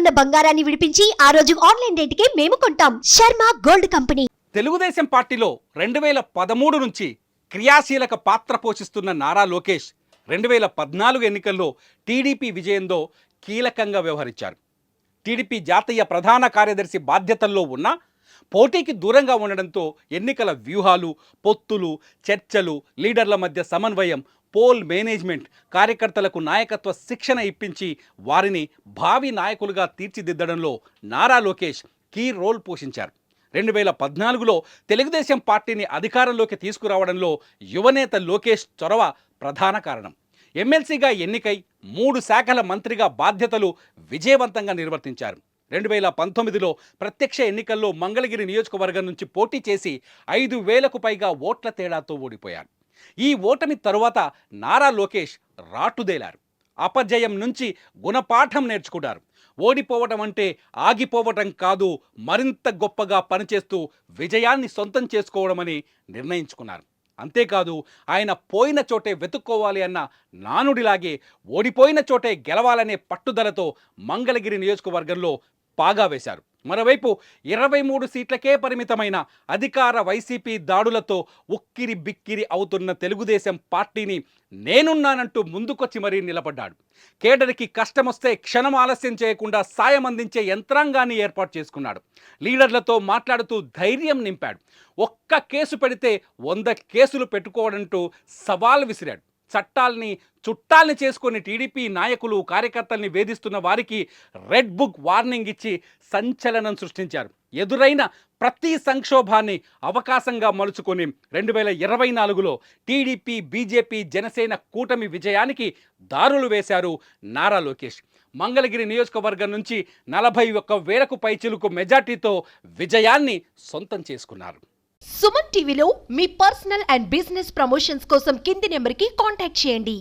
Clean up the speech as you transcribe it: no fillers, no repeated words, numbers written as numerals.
ఉన్న బంగారాన్ని విడిపించి ఆ రోజు ఆన్లైన్ రేటుకే మేము కొంటాం. Sharma gold company. తెలుగుదేశం పార్టీలో 2013 నుంచి క్రియాశీలక పాత్ర పోషిస్తున్న నారా లోకేష్ 2014 ఎన్నికల్లో టీడీపీ విజయంలో కీలకంగా వ్యవహరించారు. టీడీపీ జాతీయ ప్రధాన కార్యదర్శి బాధ్యతల్లో ఉన్న పోటీకి దూరంగా ఉండడంతో ఎన్నికల వ్యూహాలు, పొత్తులు, చర్చలు, లీడర్ల మధ్య సమన్వయం, పోల్ మేనేజ్మెంట్, కార్యకర్తలకు నాయకత్వ శిక్షణ ఇప్పించి వారిని భావి నాయకులుగా తీర్చిదిద్దడంలో నారా లోకేష్ కీ రోల్ పోషించారు. 2014లో తెలుగుదేశం పార్టీని అధికారంలోకి తీసుకురావడంలో యువనేత లోకేష్ చొరవ ప్రధాన కారణం. ఎమ్మెల్సీగా ఎన్నికై 3 శాఖల మంత్రిగా బాధ్యతలు విజయవంతంగా నిర్వర్తించారు. 2019లో ప్రత్యక్ష ఎన్నికల్లో మంగళగిరి నియోజకవర్గం నుంచి పోటీ చేసి 5,000కు పైగా ఓట్ల తేడాతో ఓడిపోయారు. ఈ ఓటమి తరువాత నారా లోకేష్ రాటుదేలారు. అపజయం నుంచి గుణపాఠం నేర్చుకున్నారు. ఓడిపోవటం అంటే ఆగిపోవటం కాదు, మరింత గొప్పగా పనిచేస్తూ విజయాన్ని సొంతం చేసుకోవడమని నిర్ణయించుకున్నారు. అంతేకాదు, ఆయన పోయిన చోటే వెతుక్కోవాలి అన్న నానుడిలాగే ఓడిపోయిన చోటే గెలవాలనే పట్టుదలతో మంగళగిరి నియోజకవర్గంలో పాగా వేశారు. మరోవైపు 23 సీట్లకే పరిమితమైన అధికార వైసీపీ దాడులతో ఉక్కిరి బిక్కిరి అవుతున్న తెలుగుదేశం పార్టీని నేనున్నానంటూ ముందుకొచ్చి మరీ నిలబడ్డాడు. కేడర్కి కష్టమొస్తే క్షణం ఆలస్యం చేయకుండా సాయం అందించే యంత్రాంగాన్ని ఏర్పాటు చేసుకున్నాడు. లీడర్లతో మాట్లాడుతూ ధైర్యం నింపాడు. ఒక్క కేసు పెడితే 100 కేసులు పెట్టుకోవడంటూ సవాల్ విసిరాడు. చట్టాల్ని చుట్టాల్ని చేసుకొని టీడీపీ నాయకులు, కార్యకర్తల్ని వేధిస్తున్న వారికి రెడ్ బుక్ వార్నింగ్ ఇచ్చి సంచలనం సృష్టించారు. ఎదురైన ప్రతి సంక్షోభాన్ని అవకాశంగా మలుచుకొని 2024లో టీడీపీ, బీజేపీ, జనసేన కూటమి విజయానికి దారులు వేశారు నారా లోకేష్. మంగళగిరి నియోజకవర్గం నుంచి 41,000కు పైచిలుకు మెజార్టీతో విజయాన్ని సొంతం చేసుకున్నారు. సుమన్ టీవీలో మీ పర్సనల్ అండ్ బిజినెస్ ప్రమోషన్స్ కోసం కింది నెంబర్కి కాంటాక్ట్ చేయండి.